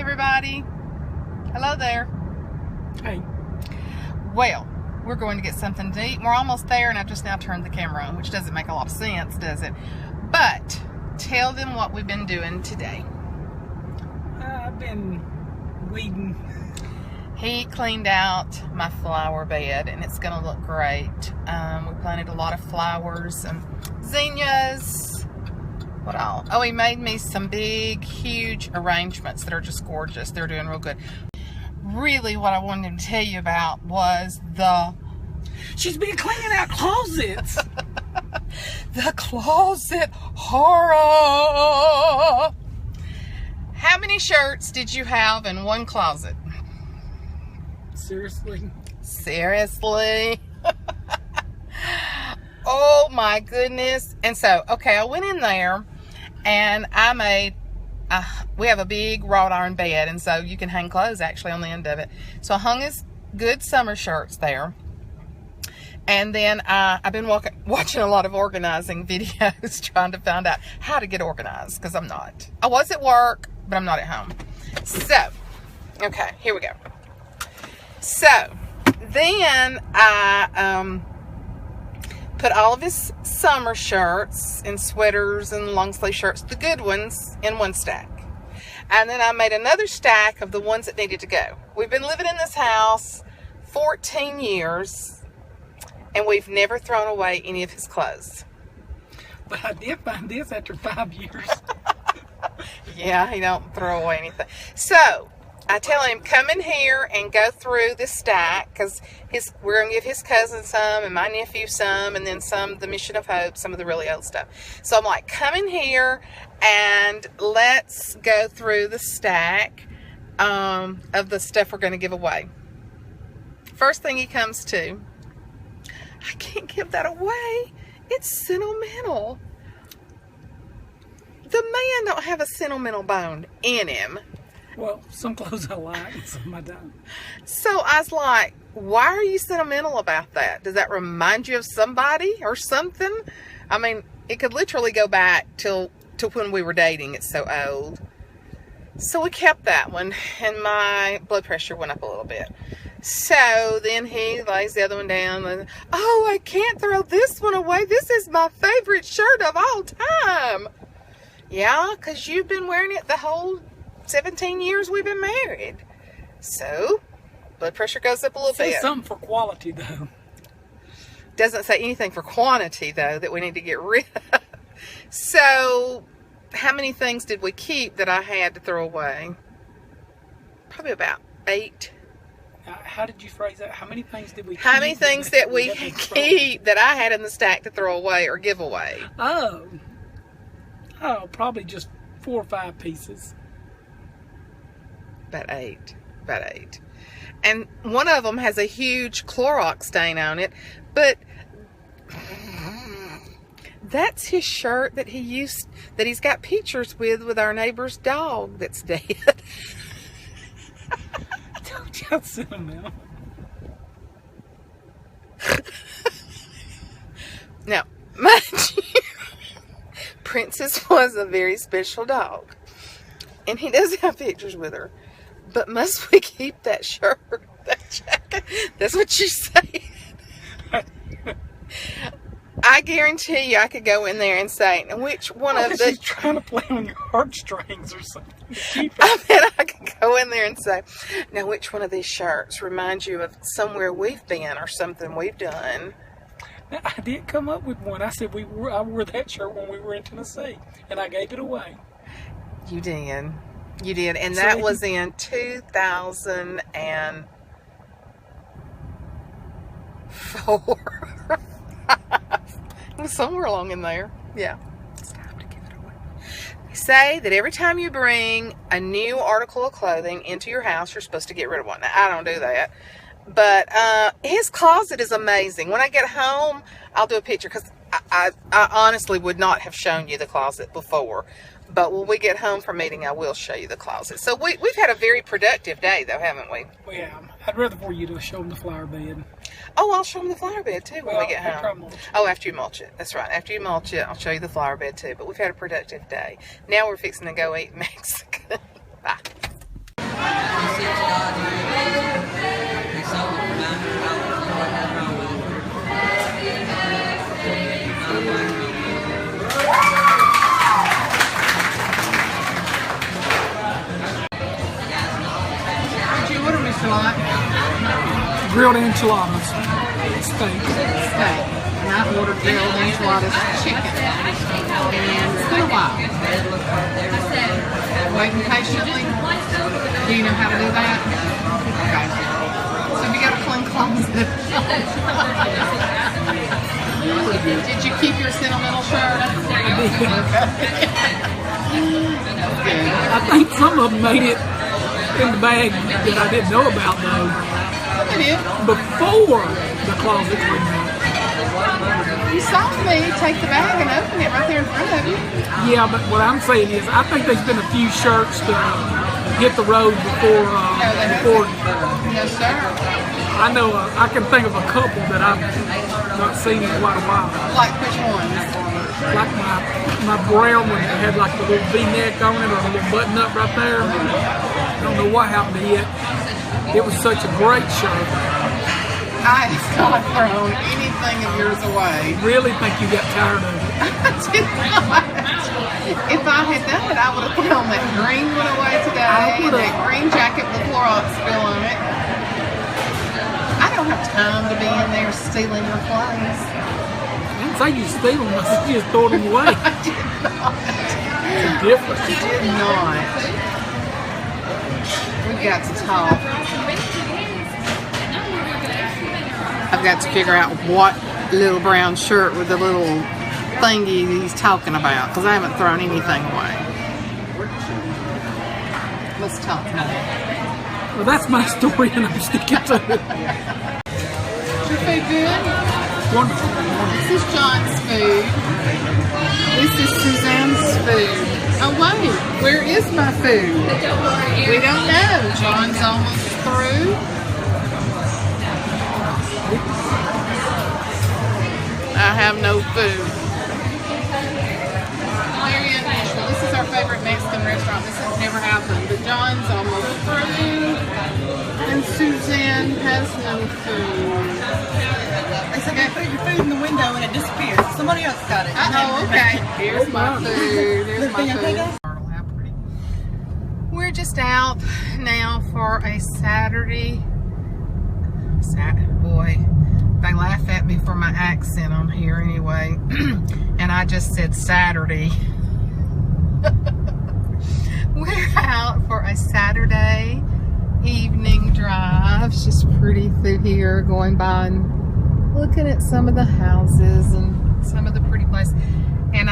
everybody. Hello there. Hey. Well, we're going to get something to eat. We're almost there, and I've just now turned the camera on, which doesn't make a lot of sense, does it? But tell them what we've been doing today. I've been weeding. He cleaned out my flower bed, and it's going to look great. We planted a lot of flowers and zinnias. What all? Oh, he made me some big, huge arrangements that are just gorgeous. They're doing real good. Really, what I wanted to tell you about was She's been cleaning out closets. the closet horror. How many shirts did you have in one closet? Seriously? Seriously? Oh my goodness. And so, okay, I went in there and I made, we have a big wrought iron bed, and so you can hang clothes actually on the end of it. So I hung his good summer shirts there. And then I've been watching a lot of organizing videos trying to find out how to get organized, because I'm not. I was at work, but I'm not at home. So, okay, here we go. So, then I put all of his summer shirts and sweaters and long sleeve shirts, the good ones, in one stack. And then I made another stack of the ones that needed to go. We've been living in this house 14 years, and we've never thrown away any of his clothes. But I did find this after 5 years. Yeah, he don't throw away anything. So I tell him, come in here and go through this stack, because we're going to give his cousin some and my nephew some, and then some, the Mission of Hope, some of the really old stuff. So I'm like, come in here and let's go through the stack of the stuff we're going to give away. First thing he comes to, I can't give that away. It's sentimental. The man don't have a sentimental bone in him. Well, some clothes I like, some I don't. So I was like, why are you sentimental about that? Does that remind you of somebody or something? I mean, it could literally go back to when we were dating. It's so old. So we kept that one, and my blood pressure went up a little bit. So then he lays the other one down, and, oh, I can't throw this one away. This is my favorite shirt of all time. Yeah, because you've been wearing it the whole 17 years we've been married. So, blood pressure goes up a little bit. Say something for quality, though. Doesn't say anything for quantity, though, that we need to get rid of. So, how many things did we keep that I had to throw away? Probably about 8. How did you phrase that? How many things did we keep? How many things that we keep that I had in the stack to throw away or give away? Oh, probably just 4 or 5 pieces. About 8. And one of them has a huge Clorox stain on it, but that's his shirt that he's got pictures with our neighbor's dog that's dead. Don't you sentimental? Now, mind you, Princess was a very special dog, and he does have pictures with her. But must we keep that shirt, that jacket? That's what you said. I guarantee you I could go in there and say, now which one of the... She's trying to play on your heartstrings or something. I bet I could go in there and say, now which one of these shirts reminds you of somewhere we've been or something we've done? Now, I did come up with one. I said I wore that shirt when we were in Tennessee, and I gave it away. You did. You did. And that was in 2004. Somewhere along in there. Yeah. It's time to give it away. They say that every time you bring a new article of clothing into your house, you're supposed to get rid of one. Now, I don't do that. But his closet is amazing. When I get home, I'll do a picture, because I honestly would not have shown you the closet before. But when we get home from meeting, I will show you the closet. So we've had a very productive day, though, haven't we? Yeah. I'd rather for you to show them the flower bed. Oh, I'll show them the flower bed, too, when we get home. Oh, after you mulch it. That's right. After you mulch it, I'll show you the flower bed, too. But we've had a productive day. Now we're fixing to go eat Mexican. Bye. What'd you order, Mr. Lott? Grilled enchiladas, steak. Steak. And I ordered grilled enchiladas chicken. And it's been a while. Waiting patiently. Do you know how to do that? Okay. So we got a clean closet. Did you keep your sentimental shirt? I think some of them made it in the bag that I didn't know about though. It is. Before the closet came out. You saw me take the bag and open it right there in front of you. Yeah, but what I'm saying is, I think there's been a few shirts to hit the road before. No, sir. I know I can think of a couple that I've not seen in quite a while. Like which ones? Like my brown one that had like the little V-neck on it or a little button up right there. I don't know what happened to it. It was such a great shirt. I have not thrown anything of yours away. Really think you got tired of it. I did not. If I had done it, I would have thrown that green one away today. And that green jacket with Clorox spill on it. I don't have time to be in there stealing your clothes. I didn't say you steal them. I said you just throw them away. I did not. It's a difference. I did not. We've got to talk. I've got to figure out what little brown shirt with the little thingy he's talking about, because I haven't thrown anything away. Let's talk now. Well, that's my story, and I'm sticking to it. Is your food good? Wonderful. This is John's food. This is Suzanne's food. Oh wait, where is my food? We don't know. John's almost through. I have no food. Very unusual. This is our favorite Mexican restaurant. This has never happened. But John's almost through. And Suzanne has no food. They said you put your food in the window and it disappears. Somebody else got it. Oh, okay. Here's my food. Here's my Everything food. We're just out now for a Saturday. Boy, they laugh at me for my accent on here anyway. And I just said Saturday. We're out for a Saturday evening drive. It's just pretty through here, going by and looking at some of the houses and some of the pretty places. And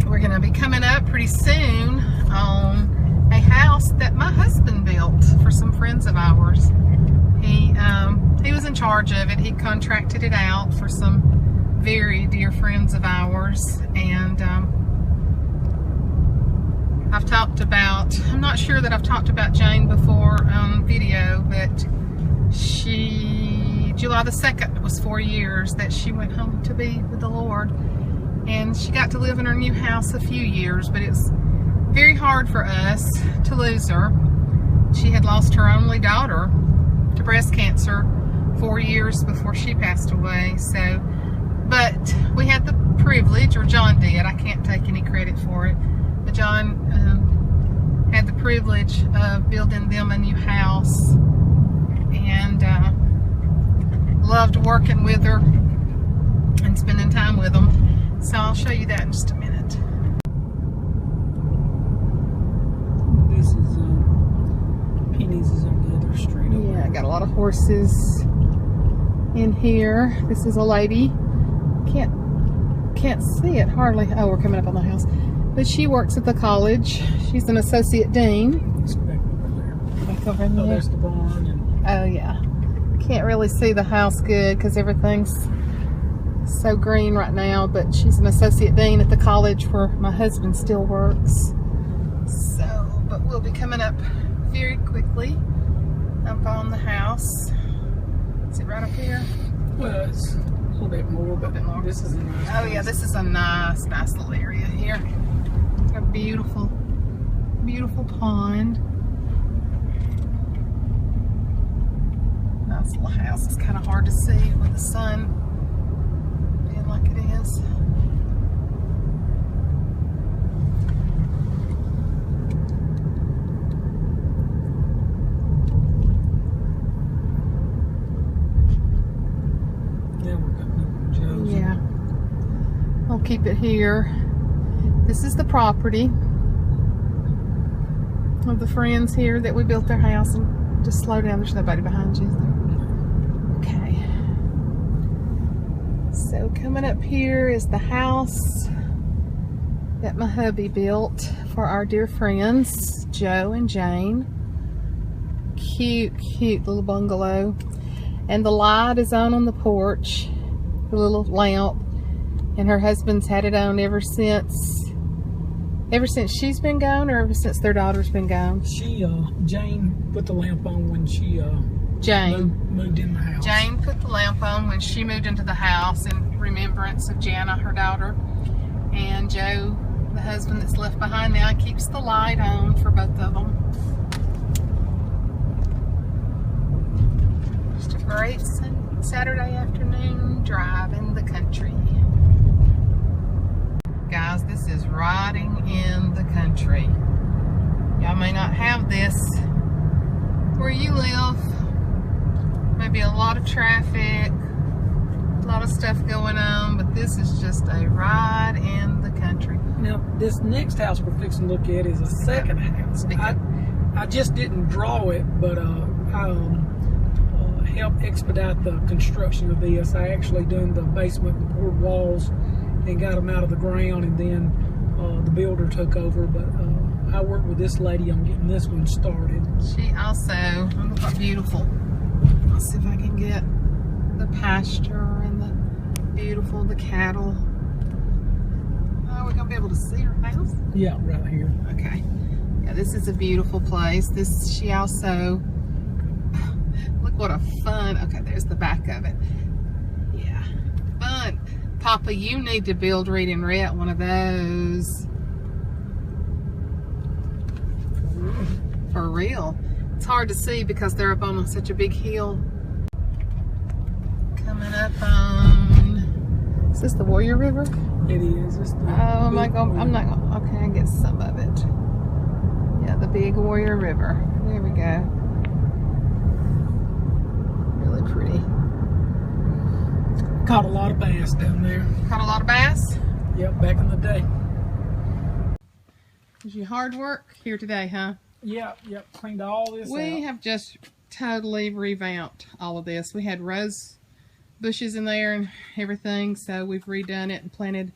we're going to be coming up pretty soon on a house that my husband built for some friends of ours. He was in charge of it. He contracted it out for some very dear friends of ours. And I've talked about, I'm not sure that I've talked about Jane before on video, but July the 2nd was 4 years that she went home to be with the Lord. And she got to live in her new house a few years, but it was very hard for us to lose her. She had lost her only daughter to breast cancer 4 years before she passed away. So, but we had the privilege, or John did, I can't take any credit for it, but John had the privilege of building them a new house, and loved working with her and spending time with them. So I'll show you that in just a minute. This is Penny's is on the other street. Yeah, I got a lot of horses in here. This is a lady. Can't see it hardly. Oh, we're coming up on the house. But she works at the college. She's an associate dean. It's back over there. Back over in Oh, there. there's the barn. And Oh yeah. Can't really see the house good because everything's so green right now, but she's an associate dean at the college where my husband still works. So, but we'll be coming up very quickly up on the house. Is it right up here? well, it's a little bit more, but this is a nice Oh yeah, this is a nice little area here. A beautiful pond. Nice little house. It's kind of hard to see with the sun being like it is. Yeah, we're cutting up on Joe's. Yeah. I'll keep it here. This is the property of the friends here that we built their house. And just slow down, there's nobody behind you. Okay. So coming up here is the house that my hubby built for our dear friends, Joe and Jane. Cute, cute little bungalow. And the light is on the porch, the little lamp. And her husband's had it on ever since she's been gone, or ever since their daughter's been gone? Jane put the lamp on when she moved in the house. Jane put the lamp on when she moved into the house in remembrance of Jana, her daughter. And Joe, the husband that's left behind now, keeps the light on for both of them. Just a great Saturday afternoon drive in the country. Guys, this is riding in the country. Y'all may not have this where you live. Maybe a lot of traffic, a lot of stuff going on, but this is just a ride in the country. Now, this next house we're fixing to look at is a second house. I just didn't draw it, but I helped expedite the construction of this. I actually done the basement and poured walls and got them out of the ground, and then the builder took over. But I worked with this lady on getting this one started. She also, look how beautiful. Let's see if I can get the pasture and the cattle. Oh, we're gonna be able to see her house? Yeah, right here. Okay. Yeah, this is a beautiful place. She also, look what a fun, okay, there's the back of it. Yeah, fun. Papa, you need to build Reed and Rhett one of those. For real. It's hard to see because they're up on such a big hill. Coming up on, is this the Warrior River? It is. It's the Oh, I'm not gonna, okay, I get some of it. Yeah, the big Warrior River. There we go. Really pretty. Caught a lot of bass down there. Caught a lot of bass? Yep, back in the day. Was your hard work here today, huh? Yep, cleaned all this out. We have just totally revamped all of this. We had rose bushes in there and everything, so we've redone it and planted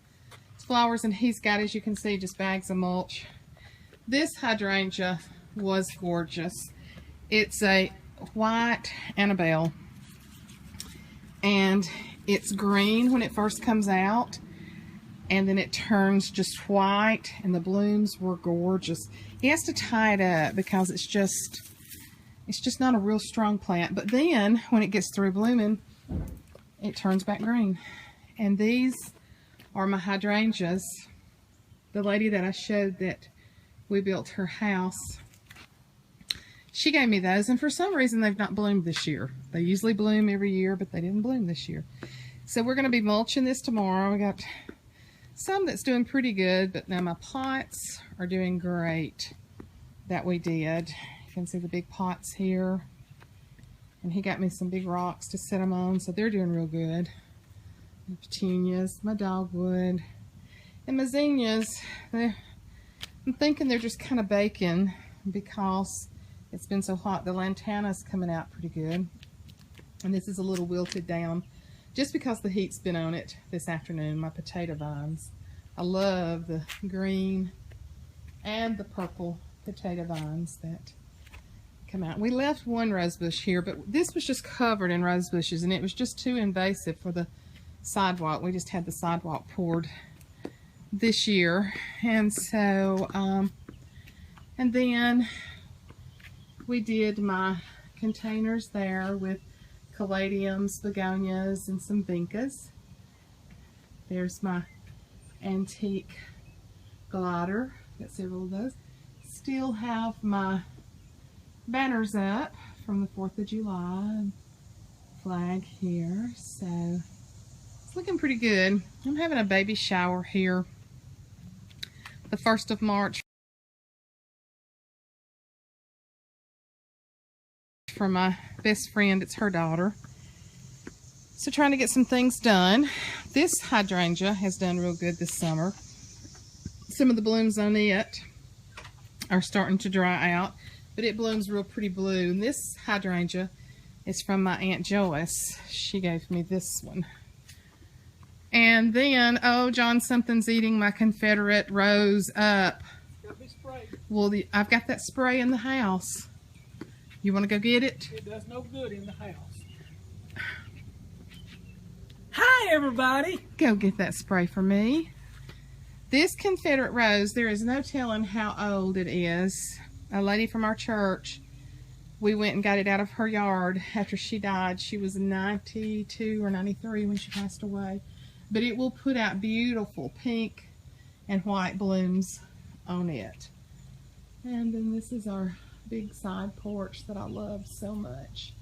flowers, and he's got, as you can see, just bags of mulch. This hydrangea was gorgeous. It's a white Annabelle, and it's green when it first comes out, and then it turns just white, and the blooms were gorgeous. He has to tie it up because it's just not a real strong plant. But then when it gets through blooming, it turns back green. And these are my hydrangeas. The lady that I showed that we built her house, she gave me those, and for some reason they've not bloomed this year. They usually bloom every year, but they didn't bloom this year. So we're going to be mulching this tomorrow. We got some that's doing pretty good, but now my pots are doing great that we did. You can see the big pots here, and he got me some big rocks to set them on, so they're doing real good. My petunias, my dogwood, and my zinnias. I'm thinking they're just kind of baking because it's been so hot. The lantana's coming out pretty good, and this is a little wilted down just because the heat's been on it this afternoon. My potato vines, I love the green and the purple potato vines that come out. We left one rose bush here, but this was just covered in rose bushes, and it was just too invasive for the sidewalk. We just had the sidewalk poured this year, and so and then we did my containers there with caladiums, begonias, and some vincas. There's my antique glider. Got several of those. Still have my banners up from the 4th of July. flag here. So it's looking pretty good. I'm having a baby shower here the 1st of March for my best friend. It's her daughter. So trying to get some things done. This hydrangea has done real good this summer. Some of the blooms on it are starting to dry out, but it blooms real pretty blue. And this hydrangea is from my Aunt Joyce. She gave me this one. And then, oh, John, something's eating my Confederate rose up. It's gotta be sprayed. Well, I've got that spray in the house. You want to go get it? It does no good in the house. Hi, everybody. Go get that spray for me. This Confederate rose, there is no telling how old it is. A lady from our church, we went and got it out of her yard after she died. She was 92 or 93 when she passed away. But it will put out beautiful pink and white blooms on it. And then this is our big side porch that I love so much,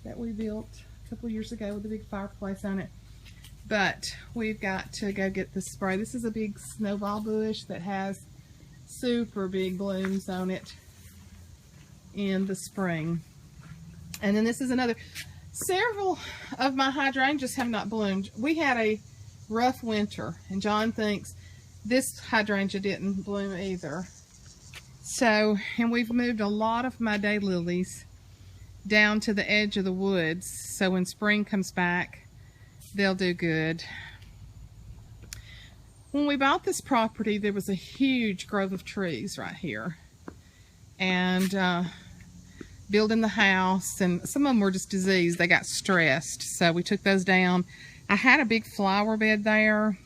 that we built a couple years ago with a big fireplace on it. But we've got to go get the spray. This is a big snowball bush that has super big blooms on it in the spring. And then this is another. Several of my hydrangeas have not bloomed. We had a rough winter, and John thinks this hydrangea didn't bloom either. So, and we've moved a lot of my daylilies down to the edge of the woods, so when spring comes back, they'll do good. When we bought this property, there was a huge grove of trees right here. And building the house, and some of them were just diseased. They got stressed, so we took those down. I had a big flower bed there,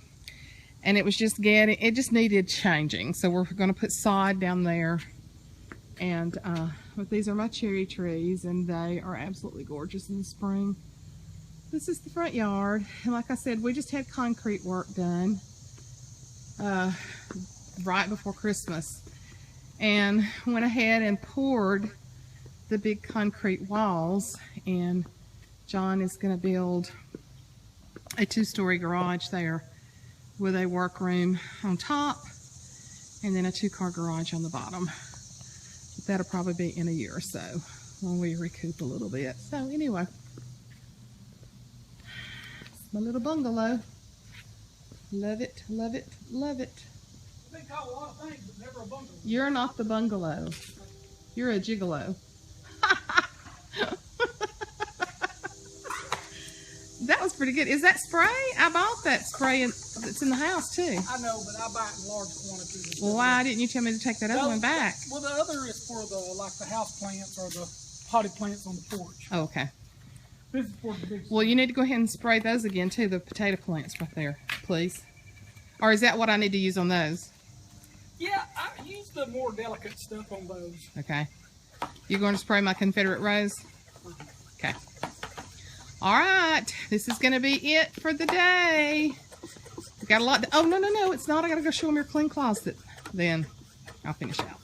and it was just it just needed changing. So we're going to put sod down there. And but these are my cherry trees, and they are absolutely gorgeous in the spring. This is the front yard, and like I said, we just had concrete work done right before Christmas, and went ahead and poured the big concrete walls, and John is going to build a 2-story garage there with a workroom on top and then a 2-car garage on the bottom. But that'll probably be in a year or so when we recoup a little bit. So anyway, it's my little bungalow. Love it, love it, love it. I've been called a lot of things, but never a bungalow. You're not the bungalow. You're a gigolo. That was pretty good. Is that spray? I bought that spray that's in the house too. I know, but I buy it in large quantities. Well, why didn't you tell me to take that other one back? Well, the other is for the house plants or the potted plants on the porch. Oh, okay. This is for the big. Well, you need to go ahead and spray those again too, the potato plants right there, please. Or is that what I need to use on those? Yeah, I use the more delicate stuff on those. Okay. You going to spray my Confederate rose? Okay. All right. This is going to be it for the day. We got a lot. Oh, no, it's not. I got to go show them your clean closet. Then I'll finish out.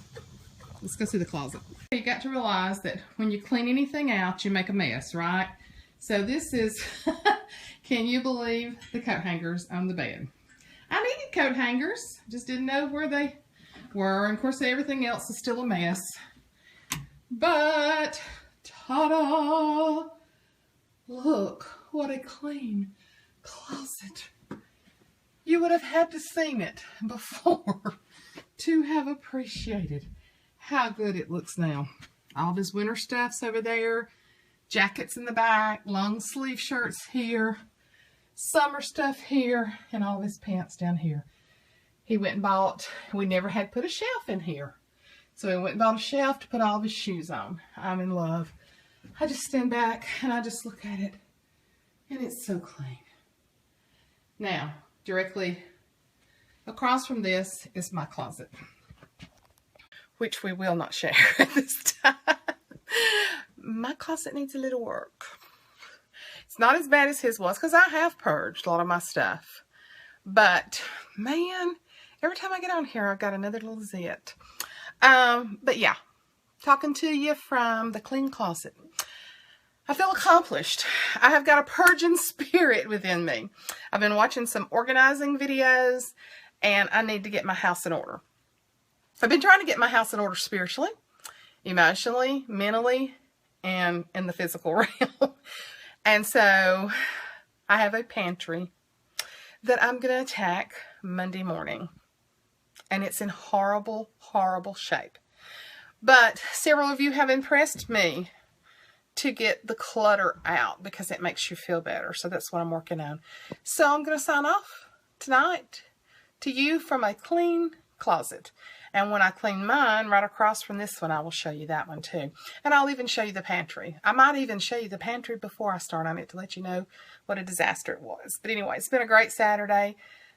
Let's go see the closet. You got to realize that when you clean anything out, you make a mess, right? So this is, can you believe the coat hangers on the bed? I needed coat hangers. Just didn't know where they were. And of course, everything else is still a mess. But, ta-da! Look, what a clean closet. You would have had to seen it before to have appreciated how good it looks now. All this winter stuff's over there. Jackets in the back, long sleeve shirts here, summer stuff here, and all his pants down here. He went and bought, we never had put a shelf in here. So he went and bought a shelf to put all of his shoes on. I'm in love. I just stand back and I just look at it, and it's so clean. Now, directly across from this is my closet, which we will not share at this time. My closet needs a little work. It's not as bad as his was, because I have purged a lot of my stuff. But, man, every time I get on here, I've got another little zit. But yeah, talking to you from the clean closet. I feel accomplished. I have got a purging spirit within me. I've been watching some organizing videos, and I need to get my house in order. I've been trying to get my house in order spiritually, emotionally, mentally, and in the physical realm. And so I have a pantry that I'm going to attack Monday morning. And it's in horrible, horrible shape. But several of you have impressed me to get the clutter out because it makes you feel better. So that's what I'm working on. So I'm going to sign off tonight to you from a clean closet. And when I clean mine, right across from this one, I will show you that one too. And I'll even show you the pantry. I might even show you the pantry before I start on it to let you know what a disaster it was. But anyway, it's been a great Saturday,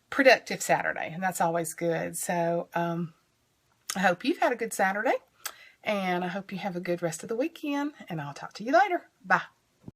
productive Saturday, and that's always good. So I hope you've had a good Saturday, and I hope you have a good rest of the weekend, and I'll talk to you later. Bye.